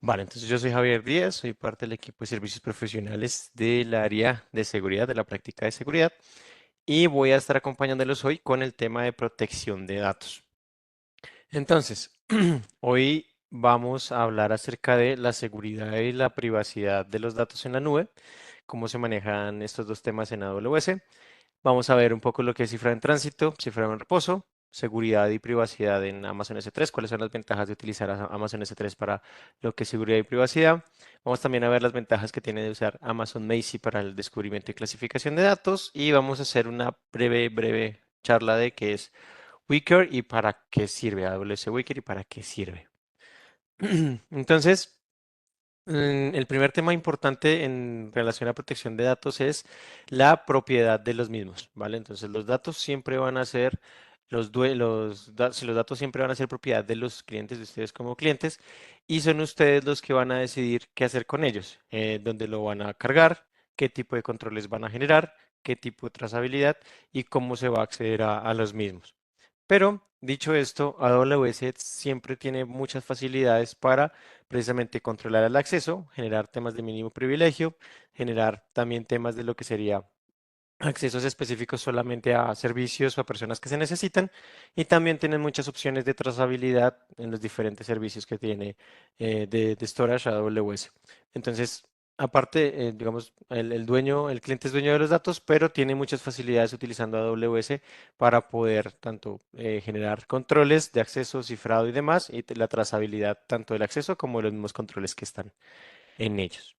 Vale, entonces yo soy Javier Díaz, soy parte del equipo de servicios profesionales del área de seguridad, de la práctica de seguridad, y voy a estar acompañándolos hoy con el tema de protección de datos. Entonces, hoy vamos a hablar acerca de la seguridad y la privacidad de los datos en la nube, cómo se manejan estos dos temas en AWS. Vamos a ver un poco lo que es cifrado en tránsito, cifrado en reposo, seguridad y privacidad en Amazon S3, cuáles son las ventajas de utilizar Amazon S3 para lo que es seguridad y privacidad. Vamos también a ver las ventajas que tiene de usar Amazon Macie para el descubrimiento y clasificación de datos y vamos a hacer una breve charla de qué es Wickr y para qué sirve AWS Wickr y para qué sirve. Entonces, el primer tema importante en relación a protección de datos es la propiedad de los mismos, ¿vale? Entonces, los datos siempre van a ser si los datos siempre van a ser propiedad de los clientes, de ustedes como clientes, y son ustedes los que van a decidir qué hacer con ellos, dónde lo van a cargar, qué tipo de controles van a generar, qué tipo de trazabilidad y cómo se va a acceder a los mismos. Pero, dicho esto, AWS siempre tiene muchas facilidades para precisamente controlar el acceso, generar temas de mínimo privilegio, generar también temas de lo que sería accesos específicos solamente a servicios o a personas que se necesitan y también tienen muchas opciones de trazabilidad en los diferentes servicios que tiene de storage AWS. Entonces, aparte, digamos, el cliente es dueño de los datos, pero tiene muchas facilidades utilizando AWS para poder tanto generar controles de acceso, cifrado y demás, y la trazabilidad tanto del acceso como de los mismos controles que están en ellos.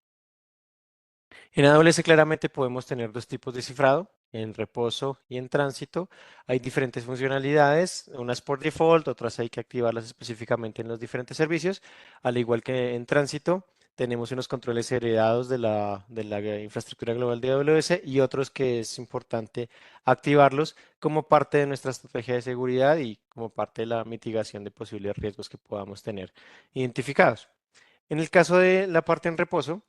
En AWS claramente podemos tener dos tipos de cifrado, en reposo y en tránsito. Hay diferentes funcionalidades, unas por default, otras hay que activarlas específicamente en los diferentes servicios. Al igual que en tránsito, tenemos unos controles heredados de la infraestructura global de AWS y otros que es importante activarlos como parte de nuestra estrategia de seguridad y como parte de la mitigación de posibles riesgos que podamos tener identificados. En el caso de la parte en reposo,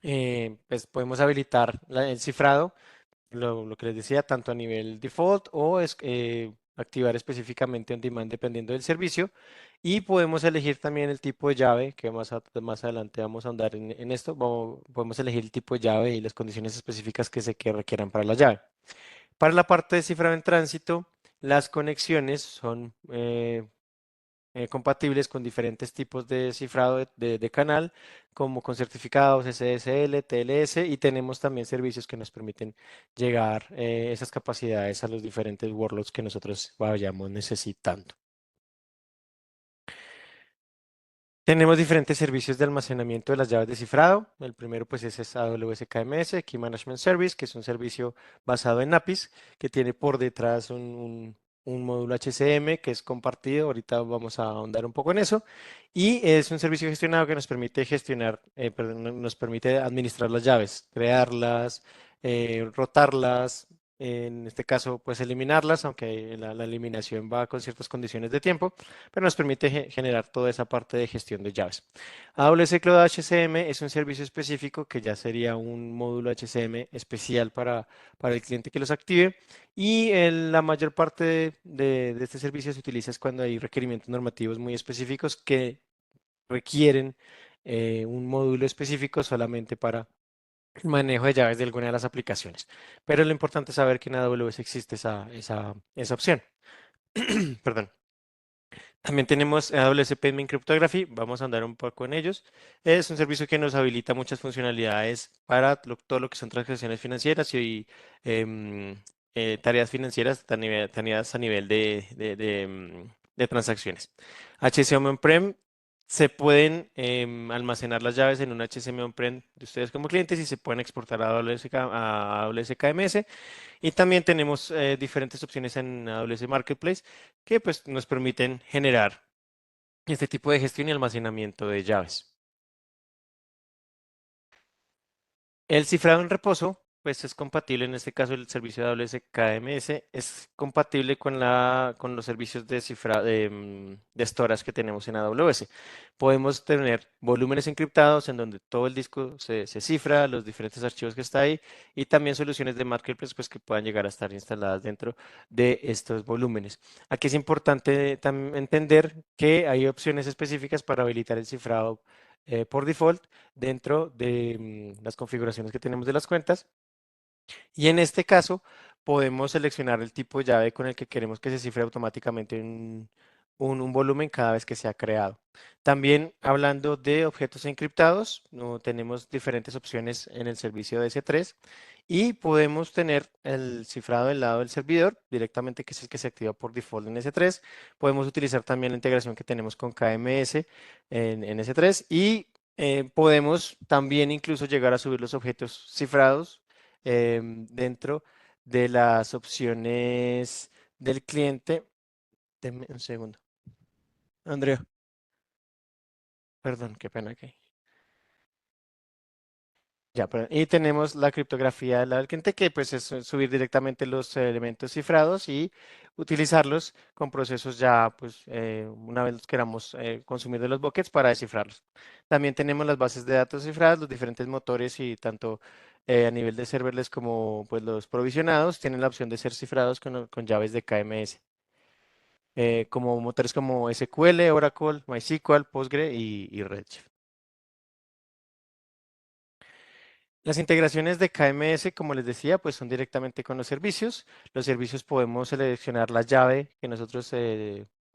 pues podemos habilitar el cifrado, lo que les decía, tanto a nivel default o activar específicamente on demand dependiendo del servicio. Y podemos elegir también el tipo de llave, que más adelante vamos a andar en esto. Podemos elegir el tipo de llave y las condiciones específicas que requieran para la llave. Para la parte de cifrado en tránsito, las conexiones son compatibles con diferentes tipos de cifrado de canal, como con certificados SSL, TLS, y tenemos también servicios que nos permiten llegar esas capacidades a los diferentes workloads que nosotros vayamos necesitando. Tenemos diferentes servicios de almacenamiento de las llaves de cifrado. El primero pues es AWS KMS, Key Management Service, que es un servicio basado en APIs, que tiene por detrás un módulo HCM que es compartido. Ahorita vamos a ahondar un poco en eso. Y es un servicio gestionado que nos permite nos permite administrar las llaves, crearlas, rotarlas, en este caso pues eliminarlas, aunque la eliminación va con ciertas condiciones de tiempo, pero nos permite generar toda esa parte de gestión de llaves. AWS Cloud HCM es un servicio específico que ya sería un módulo HCM especial para el cliente que los active y la mayor parte de este servicio se utiliza es cuando hay requerimientos normativos muy específicos que requieren un módulo específico solamente para el manejo de llaves de alguna de las aplicaciones. Pero lo importante es saber que en AWS existe esa opción. Perdón. También tenemos AWS Payment Cryptography, vamos a andar un poco en ellos. Es un servicio que nos habilita muchas funcionalidades para todo lo que son transacciones financieras y tareas financieras, tareas a nivel de transacciones. HCM On-Prem, se pueden almacenar las llaves en un HCM On-Prem de ustedes como clientes y se pueden exportar a AWS KMS. Y también tenemos diferentes opciones en AWS Marketplace que pues, nos permiten generar este tipo de gestión y almacenamiento de llaves. El cifrado en reposo Pues es compatible, en este caso el servicio de AWS KMS es compatible con los servicios de de storage que tenemos en AWS. Podemos tener volúmenes encriptados en donde todo el disco se cifra, los diferentes archivos que está ahí y también soluciones de marketplace pues, que puedan llegar a estar instaladas dentro de estos volúmenes. Aquí es importante entender que hay opciones específicas para habilitar el cifrado por default dentro de las configuraciones que tenemos de las cuentas. Y en este caso, podemos seleccionar el tipo de llave con el que queremos que se cifre automáticamente un volumen cada vez que sea creado. También hablando de objetos encriptados, no, tenemos diferentes opciones en el servicio de S3 y podemos tener el cifrado del lado del servidor directamente, que es el que se activa por default en S3. Podemos utilizar también la integración que tenemos con KMS en S3 y podemos también incluso llegar a subir los objetos cifrados dentro de las opciones del cliente. Deme un segundo. Andrea, perdón, qué pena que. Ya, y tenemos la criptografía del lado del cliente, que pues es subir directamente los elementos cifrados y utilizarlos con procesos ya, pues una vez los queramos consumir de los buckets para descifrarlos. También tenemos las bases de datos cifradas, los diferentes motores y tanto a nivel de serverless como pues los provisionados tienen la opción de ser cifrados con llaves de KMS, como motores como SQL, Oracle, MySQL, Postgre y Redshift. Las integraciones de KMS, como les decía, pues son directamente con los servicios. Los servicios podemos seleccionar la llave que nosotros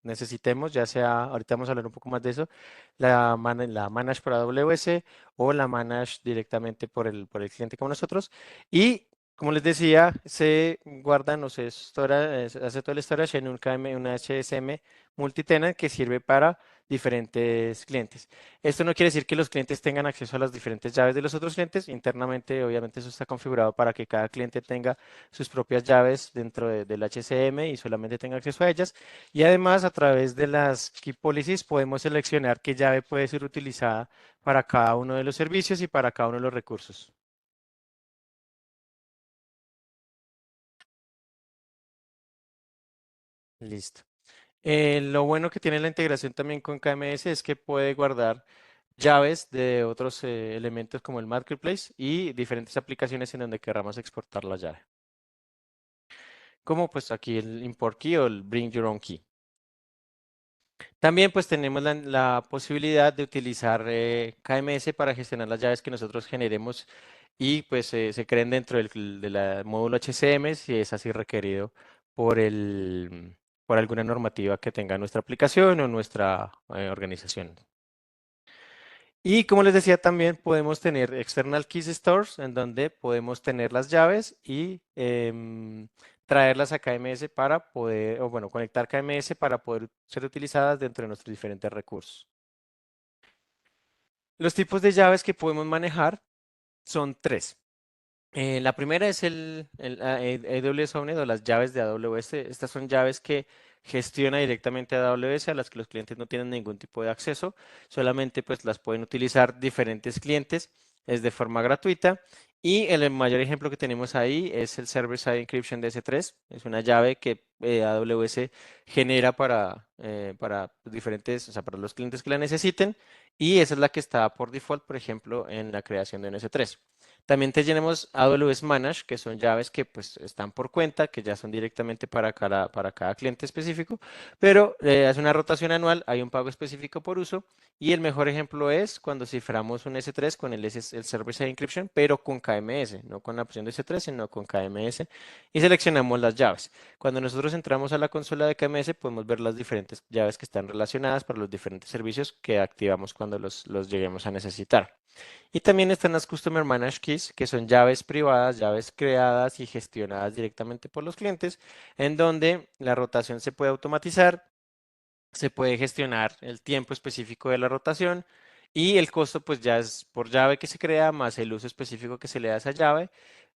necesitemos, ya sea, ahorita vamos a hablar un poco más de eso, la Manage por AWS o la Manage directamente por el cliente como nosotros. Y como les decía, se guardan o se hace todo el storage en un KM, una HSM multitenant que sirve para diferentes clientes. Esto no quiere decir que los clientes tengan acceso a las diferentes llaves de los otros clientes. Internamente, obviamente, eso está configurado para que cada cliente tenga sus propias llaves dentro del HCM y solamente tenga acceso a ellas. Y además, a través de las Key Policies, podemos seleccionar qué llave puede ser utilizada para cada uno de los servicios y para cada uno de los recursos. Listo. Lo bueno que tiene la integración también con KMS es que puede guardar llaves de otros elementos como el marketplace y diferentes aplicaciones en donde queramos exportar la llave. Como pues aquí el import key o el bring your own key. También pues tenemos la posibilidad de utilizar KMS para gestionar las llaves que nosotros generemos y pues se creen dentro del módulo HCM si es así requerido por por alguna normativa que tenga nuestra aplicación o nuestra organización. Y como les decía, también podemos tener external keys stores en donde podemos tener las llaves y traerlas a KMS para poder, o bueno, conectar KMS para poder ser utilizadas dentro de nuestros diferentes recursos. Los tipos de llaves que podemos manejar son tres. La primera es AWS Owned o las llaves de AWS. Estas son llaves que gestiona directamente AWS a las que los clientes no tienen ningún tipo de acceso. Solamente pues las pueden utilizar diferentes clientes. Es de forma gratuita. Y el mayor ejemplo que tenemos ahí es el Server Side Encryption de S3. Es una llave que AWS genera para diferentes, o sea, para los clientes que la necesiten. Y esa es la que está por default, por ejemplo, en la creación de un S3. También tenemos AWS Manage, que son llaves que pues están por cuenta, que ya son directamente para cada cliente específico, pero hace una rotación anual, hay un pago específico por uso y el mejor ejemplo es cuando ciframos un S3 con el Server Side Encryption, pero con KMS, no con la opción de S3, sino con KMS y seleccionamos las llaves. Cuando nosotros entramos a la consola de KMS podemos ver las diferentes llaves que están relacionadas para los diferentes servicios que activamos cuando los lleguemos a necesitar. Y también están las Customer Managed Keys, que son llaves privadas, llaves creadas y gestionadas directamente por los clientes, en donde la rotación se puede automatizar, se puede gestionar el tiempo específico de la rotación y el costo pues ya es por llave que se crea más el uso específico que se le da a esa llave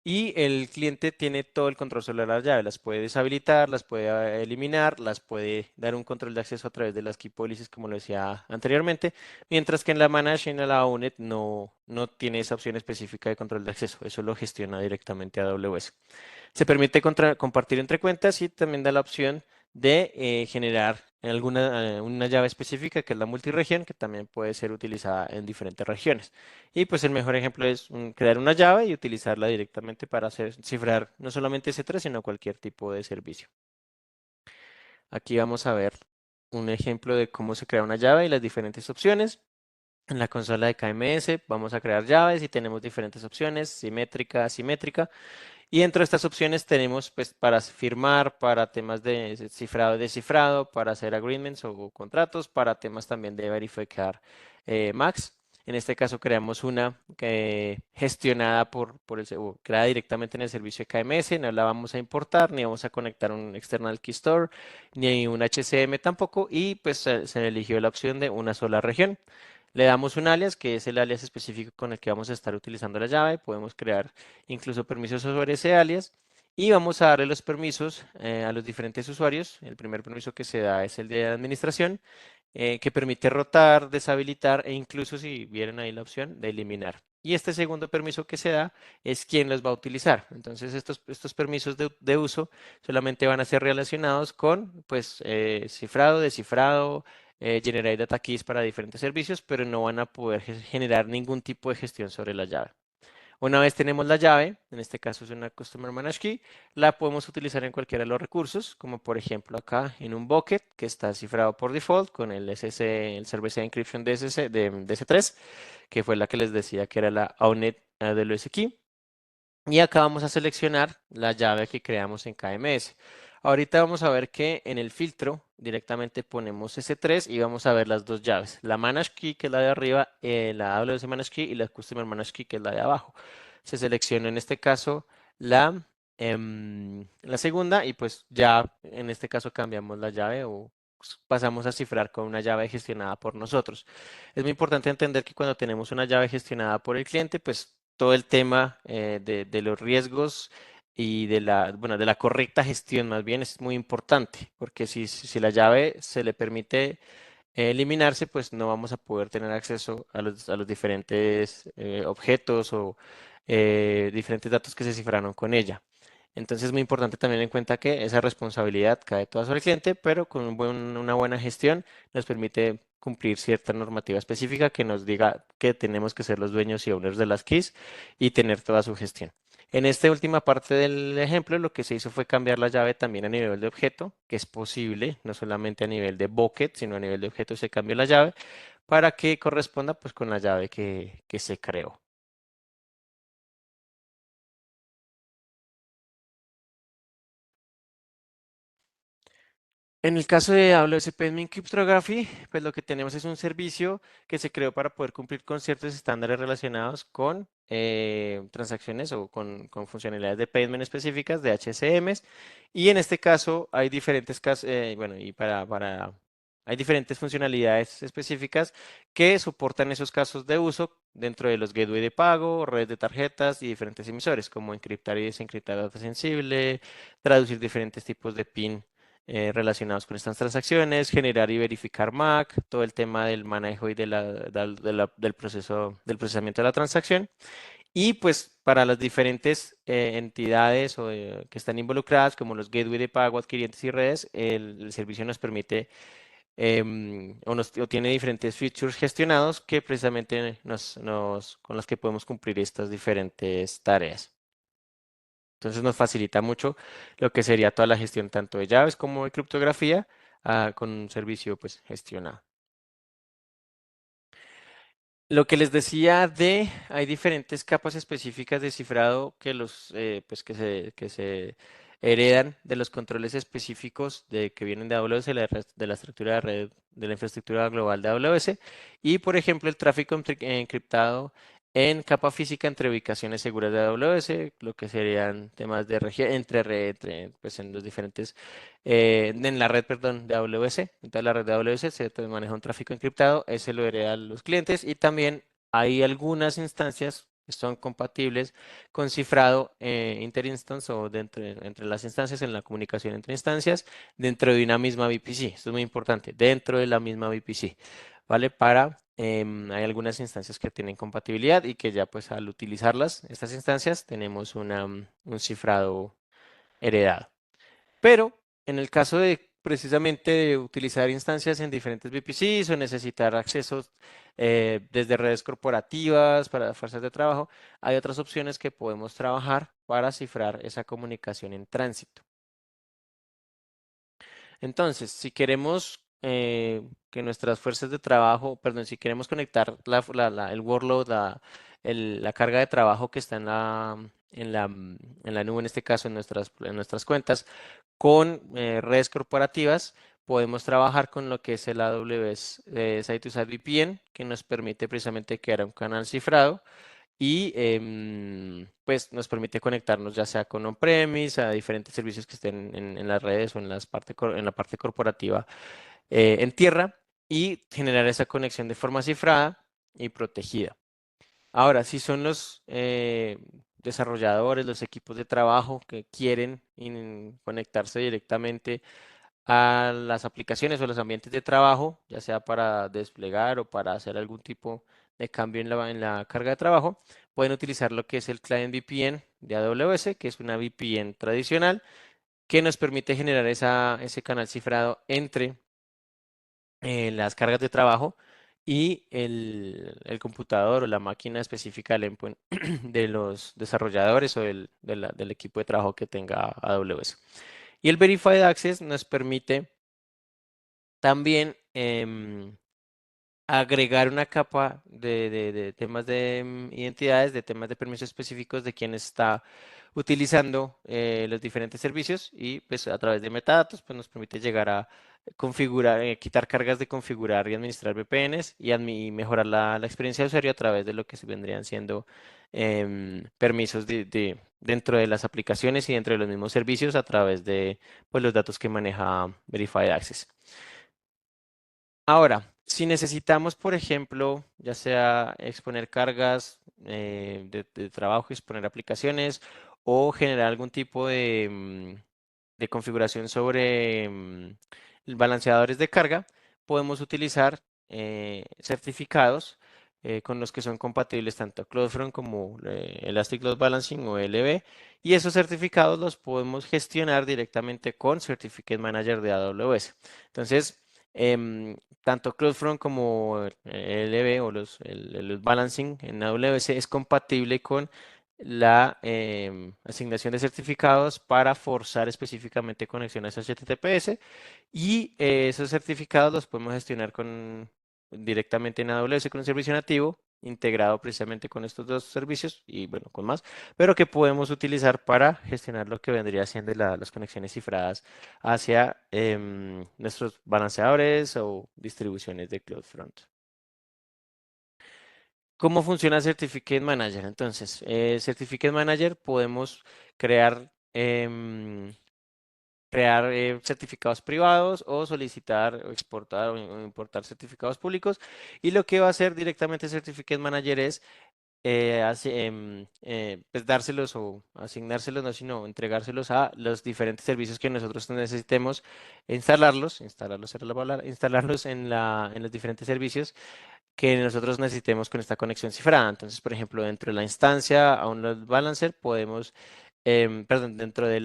y el cliente tiene todo el control sobre las llaves. Las puede deshabilitar, las puede eliminar, las puede dar un control de acceso a través de las key policies, como lo decía anteriormente, mientras que en la Manage y en la ONET no tiene esa opción específica de control de acceso. Eso lo gestiona directamente AWS. Se permite compartir entre cuentas y también da la opción de generar una llave específica que es la multiregión, que también puede ser utilizada en diferentes regiones. Y pues el mejor ejemplo es crear una llave y utilizarla directamente para hacer cifrar no solamente S3, sino cualquier tipo de servicio. Aquí vamos a ver un ejemplo de cómo se crea una llave y las diferentes opciones. En la consola de KMS vamos a crear llaves y tenemos diferentes opciones, simétrica, asimétrica. Y dentro de estas opciones tenemos pues para firmar, para temas de cifrado y descifrado, para hacer agreements o contratos, para temas también de verificar Max. En este caso creamos una gestionada o creada directamente en el servicio de KMS, no la vamos a importar, ni vamos a conectar un external key store, ni un HCM tampoco, y pues se eligió la opción de una sola región. Le damos un alias, que es el alias específico con el que vamos a estar utilizando la llave. Podemos crear incluso permisos sobre ese alias. Y vamos a darle los permisos a los diferentes usuarios. El primer permiso que se da es el de administración, que permite rotar, deshabilitar e incluso, si vieron ahí la opción, de eliminar. Y este segundo permiso que se da es quién los va a utilizar. Entonces, estos permisos de uso solamente van a ser relacionados con, pues, cifrado, descifrado, generar data keys para diferentes servicios, pero no van a poder generar ningún tipo de gestión sobre la llave. Una vez tenemos la llave, en este caso es una Customer Managed Key, la podemos utilizar en cualquiera de los recursos, como por ejemplo acá en un bucket que está cifrado por default con el el Server Side Encryption de S3, que fue la que les decía que era la ONET AWS Key. Y acá vamos a seleccionar la llave que creamos en KMS. Ahorita vamos a ver que en el filtro directamente ponemos S3 y vamos a ver las dos llaves. La Managed Key, que es la de arriba, la AWS Managed Key y la Customer Managed Key, que es la de abajo. Se selecciona en este caso la segunda y pues ya en este caso cambiamos la llave o pasamos a cifrar con una llave gestionada por nosotros. Es muy importante entender que cuando tenemos una llave gestionada por el cliente, pues todo el tema de los riesgos y bueno, de la correcta gestión más bien es muy importante, porque si la llave se le permite eliminarse, pues no vamos a poder tener acceso a los diferentes objetos o diferentes datos que se cifraron con ella. Entonces es muy importante también en cuenta que esa responsabilidad cae toda sobre el cliente, pero con una buena gestión nos permite cumplir cierta normativa específica que nos diga que tenemos que ser los dueños y owners de las keys y tener toda su gestión. En esta última parte del ejemplo, lo que se hizo fue cambiar la llave también a nivel de objeto, que es posible, no solamente a nivel de bucket, sino a nivel de objeto se cambió la llave para que corresponda pues con la llave que se creó. En el caso de AWS Payment Cryptography, pues lo que tenemos es un servicio que se creó para poder cumplir con ciertos estándares relacionados con transacciones o con funcionalidades de payment específicas de HCMs. Y en este caso hay diferentes casos, bueno, y hay diferentes funcionalidades específicas que soportan esos casos de uso dentro de los gateway de pago, redes de tarjetas y diferentes emisores, como encriptar y desencriptar data sensible, traducir diferentes tipos de PIN relacionados con estas transacciones, generar y verificar MAC, todo el tema del manejo y del proceso, del procesamiento de la transacción. Y pues para las diferentes entidades que están involucradas, como los gateway de pago, adquirientes y redes, el servicio nos permite o tiene diferentes features gestionados que precisamente con las que podemos cumplir estas diferentes tareas. Entonces nos facilita mucho lo que sería toda la gestión tanto de llaves como de criptografía con un servicio pues gestionado. Lo que les decía hay diferentes capas específicas de cifrado que pues que se heredan de los controles específicos que vienen de AWS, de la estructura de red, de la infraestructura global de AWS. Y por ejemplo, el tráfico encriptado en capa física entre ubicaciones seguras de AWS, lo que serían temas de región, entre red, pues en los diferentes en la red, perdón, de AWS. En toda la red de AWS se maneja un tráfico encriptado, ese lo heredan los clientes y también hay algunas instancias son compatibles con cifrado interinstance o entre las instancias en la comunicación entre instancias dentro de una misma VPC. Esto es muy importante, dentro de la misma VPC, ¿vale? Hay algunas instancias que tienen compatibilidad y que ya pues al utilizarlas, estas instancias, tenemos un cifrado heredado. Pero en el caso de precisamente de utilizar instancias en diferentes VPCs o necesitar accesos desde redes corporativas para fuerzas de trabajo, hay otras opciones que podemos trabajar para cifrar esa comunicación en tránsito. Entonces, si queremos que nuestras fuerzas de trabajo, perdón, si queremos conectar el workload, la carga de trabajo que está en la nube, en este caso en nuestras cuentas, con redes corporativas, podemos trabajar con lo que es el AWS Site-to-Site VPN, que nos permite precisamente crear un canal cifrado y pues nos permite conectarnos ya sea con on-premise, a diferentes servicios que estén en las redes o en la parte corporativa en tierra y generar esa conexión de forma cifrada y protegida. Ahora, si son los desarrolladores, los equipos de trabajo que quieren conectarse directamente a las aplicaciones o los ambientes de trabajo, ya sea para desplegar o para hacer algún tipo de cambio en la carga de trabajo, pueden utilizar lo que es el Client VPN de AWS, que es una VPN tradicional que nos permite generar ese canal cifrado entre las cargas de trabajo y el computador o la máquina específica del endpoint de los desarrolladores o del equipo de trabajo que tenga AWS. Y el Verified Access nos permite también agregar una capa de temas de identidades, de temas de permisos específicos de quien está utilizando los diferentes servicios y pues a través de metadatos pues nos permite llegar a configurar, quitar cargas de configurar y administrar VPNs y mejorar la experiencia de usuario a través de lo que se vendrían siendo permisos dentro de las aplicaciones y dentro de los mismos servicios a través de pues, los datos que maneja Verified Access. Ahora, si necesitamos, por ejemplo, ya sea exponer cargas de trabajo, exponer aplicaciones o generar algún tipo de configuración sobre balanceadores de carga, podemos utilizar certificados con los que son compatibles tanto CloudFront como Elastic Load Balancing o ELB. Y esos certificados los podemos gestionar directamente con Certificate Manager de AWS. Entonces, em, tanto CloudFront como LB o el load balancing en AWS es compatible con la asignación de certificados para forzar específicamente conexiones HTTPS y esos certificados los podemos gestionar directamente en AWS con un servicio nativo integrado precisamente con estos dos servicios y bueno, con más, pero que podemos utilizar para gestionar lo que vendría siendo las conexiones cifradas hacia nuestros balanceadores o distribuciones de CloudFront. ¿Cómo funciona Certificate Manager? Entonces, Certificate Manager podemos crear, certificados privados o solicitar o exportar o importar certificados públicos. Y lo que va a hacer directamente Certificate Manager es pues dárselos o asignárselos, no, sino entregárselos a los diferentes servicios que nosotros necesitemos instalarlos era la palabra, instalarlos en los diferentes servicios que nosotros necesitemos con esta conexión cifrada. Entonces, por ejemplo, dentro de la instancia a un load balancer podemos, perdón, dentro de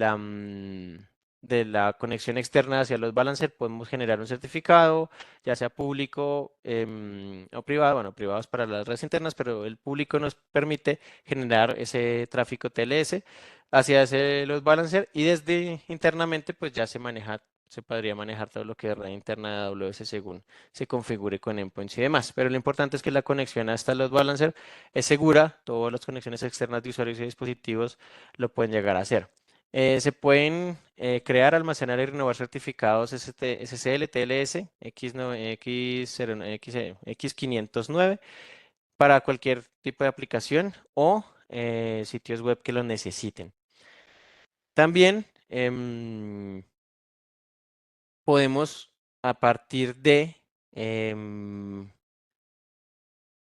la conexión externa hacia los balancer podemos generar un certificado, ya sea público o privado. Bueno, privados para las redes internas, pero el público nos permite generar ese tráfico TLS hacia ese load balancer y desde internamente pues ya se podría manejar todo lo que es red interna de AWS según se configure con endpoints y demás. Pero lo importante es que la conexión hasta los balancer es segura. Todas las conexiones externas de usuarios y dispositivos lo pueden llegar a hacer. Se pueden crear, almacenar y renovar certificados SSL, TLS, X509 para cualquier tipo de aplicación o sitios web que lo necesiten. También podemos, a partir de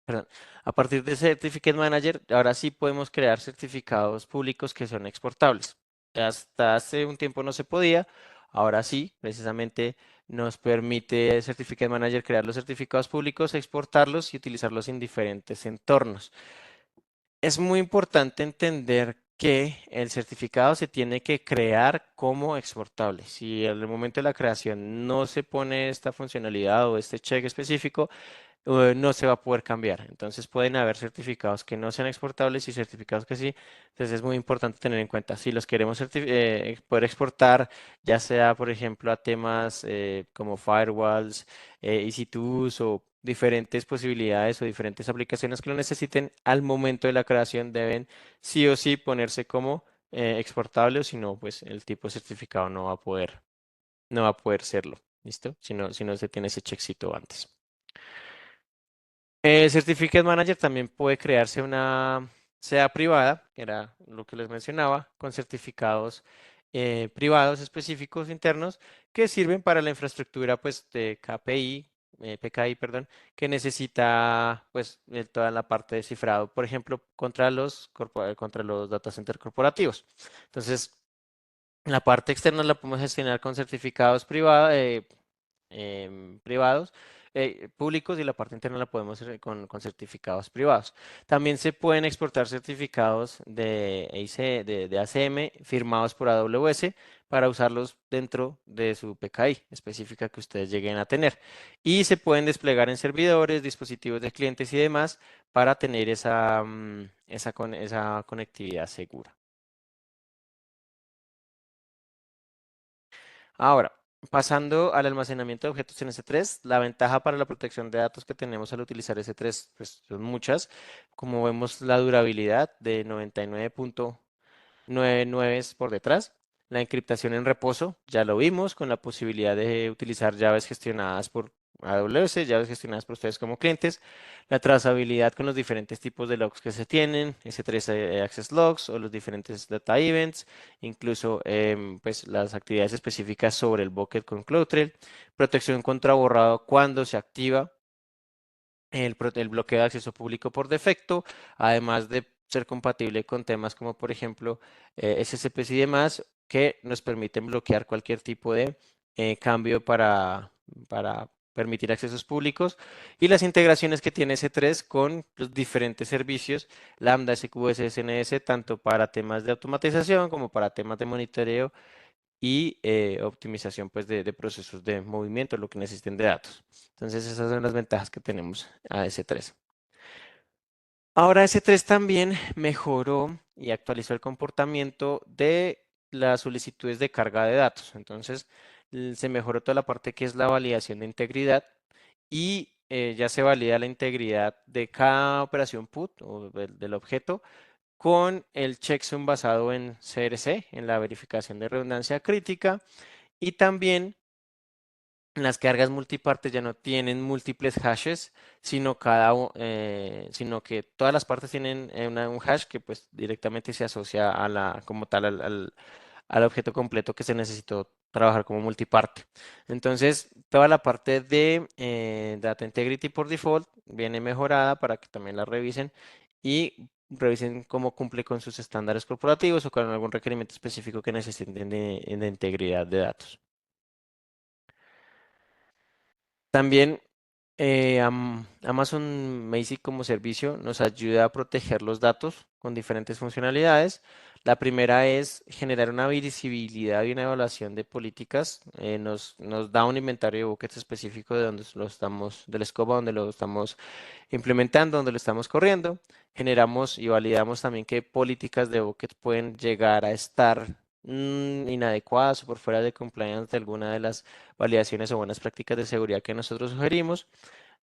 Perdón. A partir de Certificate Manager, ahora sí podemos crear certificados públicos que son exportables. Hasta hace un tiempo no se podía, ahora sí, precisamente nos permite Certificate Manager crear los certificados públicos, exportarlos y utilizarlos en diferentes entornos. Es muy importante entender que el certificado se tiene que crear como exportable. Si en el momento de la creación no se pone esta funcionalidad o este check específico, no se va a poder cambiar. Entonces pueden haber certificados que no sean exportables y certificados que sí. Entonces es muy importante tener en cuenta si los queremos poder exportar, ya sea por ejemplo a temas como firewalls, EC2 o diferentes posibilidades o diferentes aplicaciones que lo necesiten al momento de la creación deben sí o sí ponerse como exportable o si no, pues el tipo de certificado no va a poder serlo. ¿Listo? Si no se tiene ese checkcito antes. Certificate Manager también puede crearse una sea privada, que era lo que les mencionaba, con certificados privados específicos internos que sirven para la infraestructura pues de KPI, PKI, perdón, que necesita pues toda la parte de cifrado, por ejemplo, contra los data center corporativos. Entonces, la parte externa la podemos gestionar con certificados privados, públicos y la parte interna la podemos hacer con certificados privados. También se pueden exportar certificados de ACM firmados por AWS para usarlos dentro de su PKI específica que ustedes lleguen a tener. Y se pueden desplegar en servidores, dispositivos de clientes y demás para tener esa conectividad segura. Ahora, pasando al almacenamiento de objetos en S3, la ventaja para la protección de datos que tenemos al utilizar S3, pues son muchas. Como vemos, la durabilidad de 99.99 por detrás. La encriptación en reposo, ya lo vimos, con la posibilidad de utilizar llaves gestionadas por AWS, llaves gestionadas por ustedes como clientes. La trazabilidad con los diferentes tipos de logs que se tienen, S3 Access Logs o los diferentes data events, incluso pues las actividades específicas sobre el bucket con CloudTrail. Protección contra borrado cuando se activa el bloqueo de acceso público por defecto, además de ser compatible con temas como por ejemplo SCPs y demás, que nos permiten bloquear cualquier tipo de cambio para permitir accesos públicos y las integraciones que tiene S3 con los diferentes servicios Lambda, SQS, SNS, tanto para temas de automatización como para temas de monitoreo y optimización pues de procesos de movimiento, lo que necesiten de datos. Entonces esas son las ventajas que tenemos a S3. Ahora S3 también mejoró y actualizó el comportamiento de las solicitudes de carga de datos. Entonces se mejoró toda la parte que es la validación de integridad y ya se valida la integridad de cada operación PUT o del objeto con el checksum basado en CRC, en la verificación de redundancia crítica, y también las cargas multipartes ya no tienen múltiples hashes, sino que todas las partes tienen un hash que pues directamente se asocia a como tal al objeto completo que se necesitó trabajar como multiparte. Entonces, toda la parte de Data Integrity por default viene mejorada para que también la revisen y revisen cómo cumple con sus estándares corporativos o con algún requerimiento específico que necesiten de integridad de datos. También Amazon Basic como servicio nos ayuda a proteger los datos con diferentes funcionalidades. La primera es generar una visibilidad y una evaluación de políticas. Nos da un inventario de buckets específico de donde lo estamos, del scope a donde lo estamos implementando, donde lo estamos corriendo. Generamos y validamos también qué políticas de buckets pueden llegar a estar inadecuadas o por fuera de compliance de alguna de las validaciones o buenas prácticas de seguridad que nosotros sugerimos.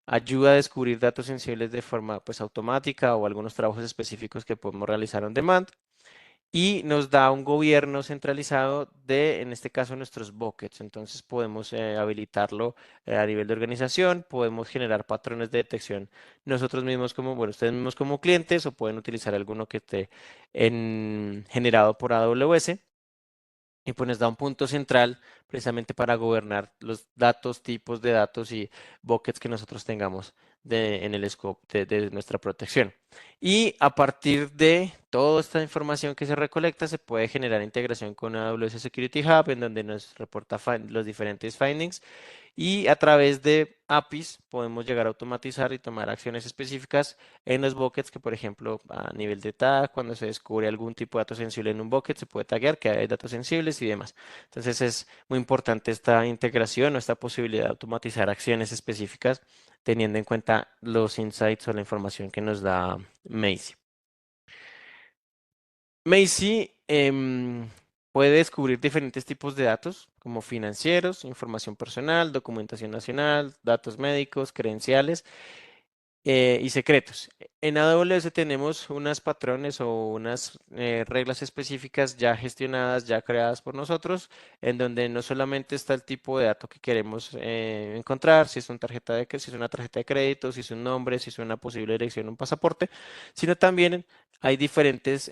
Ayuda a descubrir datos sensibles de forma pues automática o algunos trabajos específicos que podemos realizar on demand y nos da un gobierno centralizado de, en este caso, nuestros buckets. Entonces podemos habilitarlo a nivel de organización, podemos generar patrones de detección nosotros mismos como, bueno, ustedes mismos como clientes o pueden utilizar alguno que esté generado por AWS y pues nos da un punto central precisamente para gobernar los datos, tipos de datos y buckets que nosotros tengamos en el scope de nuestra protección. Y a partir de toda esta información que se recolecta, se puede generar integración con AWS Security Hub, en donde nos reporta los diferentes findings y a través de APIs podemos llegar a automatizar y tomar acciones específicas en los buckets que, por ejemplo, a nivel de tag, cuando se descubre algún tipo de dato sensible en un bucket, se puede taguear que hay datos sensibles y demás. Entonces es muy importante esta integración o esta posibilidad de automatizar acciones específicas teniendo en cuenta los insights o la información que nos da Macy. Macy puede descubrir diferentes tipos de datos, como financieros, información personal, documentación nacional, datos médicos, credenciales y secretos. En AWS tenemos unas patrones o unas reglas específicas ya gestionadas, ya creadas por nosotros, en donde no solamente está el tipo de dato que queremos encontrar, si es una tarjeta si es una tarjeta de crédito, si es un nombre, si es una posible dirección, un pasaporte, sino también hay diferentes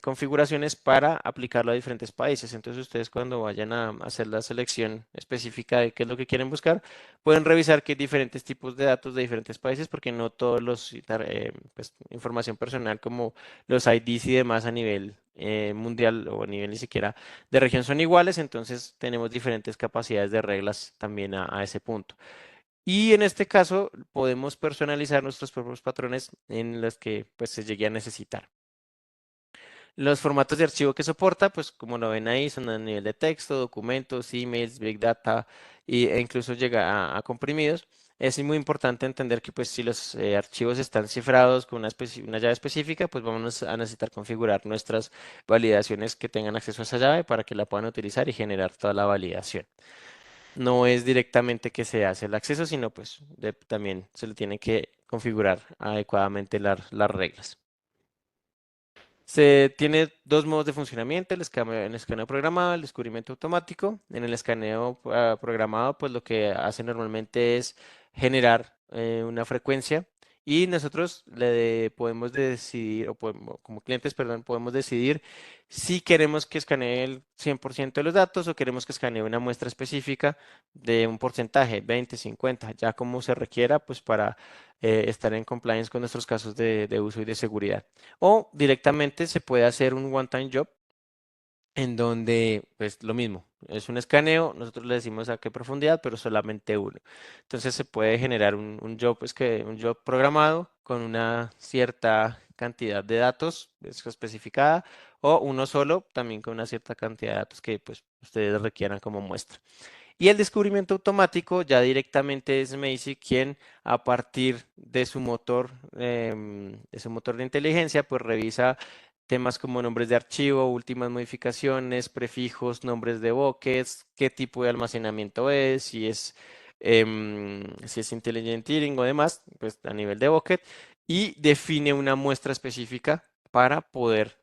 configuraciones para aplicarlo a diferentes países. Entonces ustedes cuando vayan a hacer la selección específica de qué es lo que quieren buscar, pueden revisar que hay diferentes tipos de datos de diferentes países porque no todos los pues, información personal como los IDs y demás a nivel mundial o a nivel ni siquiera de región son iguales, entonces tenemos diferentes capacidades de reglas también a ese punto. Y en este caso podemos personalizar nuestros propios patrones en los que pues se llegue a necesitar. Los formatos de archivo que soporta, pues como lo ven ahí, son a nivel de texto, documentos, emails, big data e incluso llega a comprimidos. Es muy importante entender que pues si los archivos están cifrados con una llave específica, pues vamos a necesitar configurar nuestras validaciones que tengan acceso a esa llave para que la puedan utilizar y generar toda la validación. No es directamente que se hace el acceso, sino pues también se le tiene que configurar adecuadamente las reglas. Se tiene dos modos de funcionamiento, el escaneo programado, el descubrimiento automático. En el escaneo programado, pues lo que hace normalmente es generar una frecuencia y nosotros podemos decidir, como clientes, perdón, podemos decidir si queremos que escanee el 100% de los datos o queremos que escanee una muestra específica de un porcentaje, 20, 50, ya como se requiera, pues para estar en compliance con nuestros casos de uso y de seguridad. O directamente se puede hacer un one-time job en donde, pues lo mismo, es un escaneo, nosotros le decimos a qué profundidad, pero solamente uno. Entonces se puede generar un job, un job programado con una cierta cantidad de datos especificada o uno solo también con una cierta cantidad de datos que pues ustedes requieran como muestra. Y el descubrimiento automático ya directamente es Macy quien a partir de su motor de inteligencia, pues revisa temas como nombres de archivo, últimas modificaciones, prefijos, nombres de buckets, qué tipo de almacenamiento es, si es intelligent tiering o demás, pues a nivel de bucket, y define una muestra específica para poder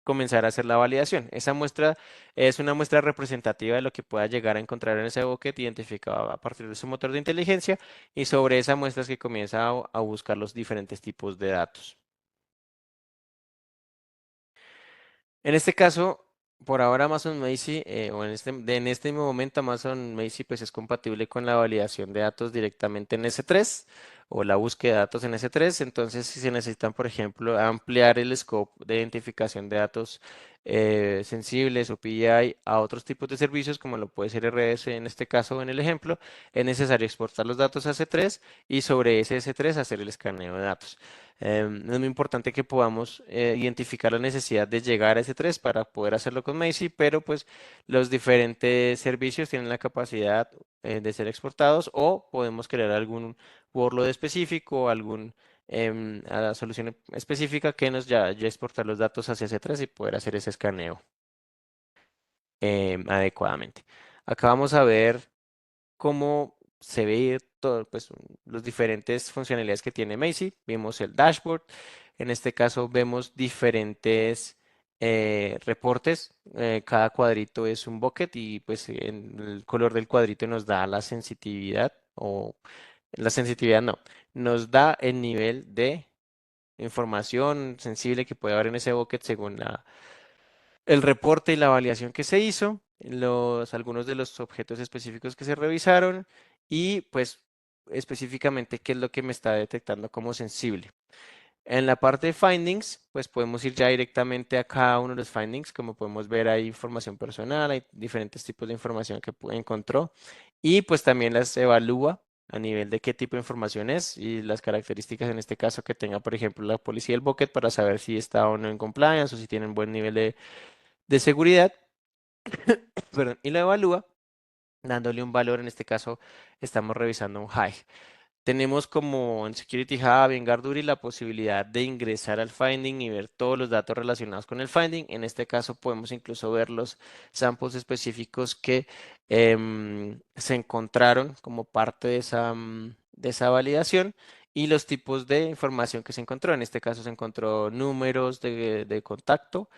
comenzar a hacer la validación. Esa muestra es una muestra representativa de lo que pueda llegar a encontrar en ese bucket identificado a partir de su motor de inteligencia y sobre esa muestra es que comienza a buscar los diferentes tipos de datos. En este caso, por ahora Amazon Macy, o en este momento Amazon Macy pues es compatible con la validación de datos directamente en S3 o la búsqueda de datos en S3. Entonces, si se necesitan, por ejemplo, ampliar el scope de identificación de datos sensibles o PII a otros tipos de servicios, como lo puede ser RS en este caso o en el ejemplo, es necesario exportar los datos a S3 y sobre ese S3 hacer el escaneo de datos. Es muy importante que podamos identificar la necesidad de llegar a ese 3 para poder hacerlo con Macy, pero pues los diferentes servicios tienen la capacidad de ser exportados o podemos crear algún workload específico, solución específica que nos ya exportar los datos hacia ese 3 y poder hacer ese escaneo adecuadamente. Acá vamos a ver cómo se ve todo, pues, los diferentes funcionalidades que tiene Macy. Vimos el dashboard. En este caso vemos diferentes reportes. Cada cuadrito es un bucket y pues en el color del cuadrito nos da la sensitividad o la sensitividad no, nos da el nivel de información sensible que puede haber en ese bucket según el reporte y la validación que se hizo, algunos de los objetos específicos que se revisaron y pues específicamente qué es lo que me está detectando como sensible. En la parte de findings, pues podemos ir ya directamente a cada uno de los findings. Como podemos ver, hay información personal, hay diferentes tipos de información que encontró y pues también las evalúa a nivel de qué tipo de información es y las características en este caso que tenga, por ejemplo, la policía del bucket para saber si está o no en compliance o si tienen buen nivel de seguridad, perdón, y lo evalúa dándole un valor. En este caso, estamos revisando un high. Tenemos como en Security Hub y en Garduri la posibilidad de ingresar al finding y ver todos los datos relacionados con el finding. En este caso podemos incluso ver los samples específicos que se encontraron como parte de esa validación y los tipos de información que se encontró. En este caso se encontró números de contacto,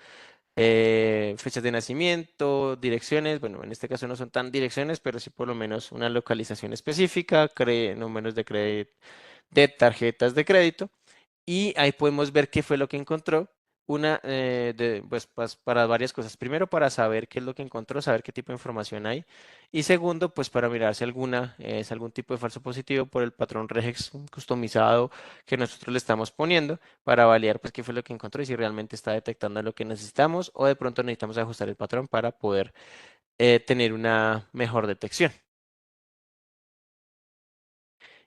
fechas de nacimiento, direcciones, bueno, en este caso no son tan direcciones, pero sí por lo menos una localización específica, números de tarjetas de crédito, y ahí podemos ver qué fue lo que encontró. Pues, para varias cosas. Primero, para saber qué es lo que encontró, saber qué tipo de información hay. Y segundo, pues para mirar si alguna es algún tipo de falso positivo por el patrón regex customizado que nosotros le estamos poniendo para validar pues qué fue lo que encontró y si realmente está detectando lo que necesitamos o de pronto necesitamos ajustar el patrón para poder tener una mejor detección.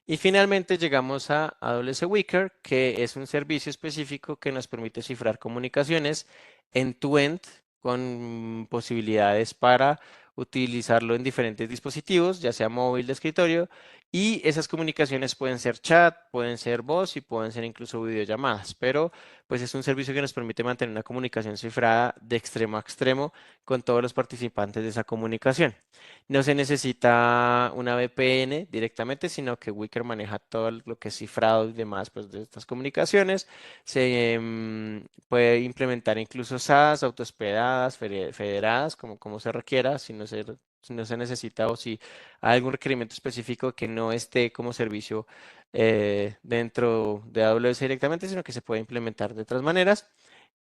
Y finalmente llegamos a AWS Wicker, que es un servicio específico que nos permite cifrar comunicaciones end-to-end con posibilidades para utilizarlo en diferentes dispositivos, ya sea móvil, de escritorio, y esas comunicaciones pueden ser chat, pueden ser voz y pueden ser incluso videollamadas, pero pues es un servicio que nos permite mantener una comunicación cifrada de extremo a extremo con todos los participantes de esa comunicación. No se necesita una VPN directamente, sino que Wicker maneja todo lo que es cifrado y demás pues, de estas comunicaciones. Se puede implementar incluso SAS, autohospedadas, federadas, como se requiera, si no se necesita o si hay algún requerimiento específico que no esté como servicio dentro de AWS directamente, sino que se puede implementar de otras maneras.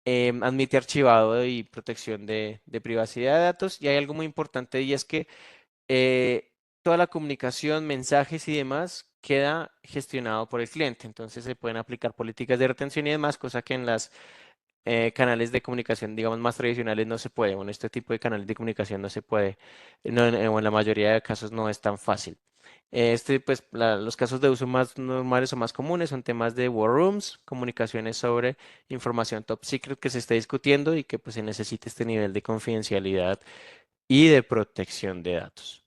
Admite archivado y protección de privacidad de datos. Y hay algo muy importante y es que eh, toda la comunicación, mensajes y demás queda gestionado por el cliente. Entonces se pueden aplicar políticas de retención y demás, cosa que en las canales de comunicación, digamos, más tradicionales no se puede. Bueno, este tipo de canales de comunicación no se puede, no, o en la mayoría de casos no es tan fácil. Pues, los casos de uso más normales o más comunes son temas de war rooms, comunicaciones sobre información top secret que se esté discutiendo y que pues se necesite este nivel de confidencialidad y de protección de datos.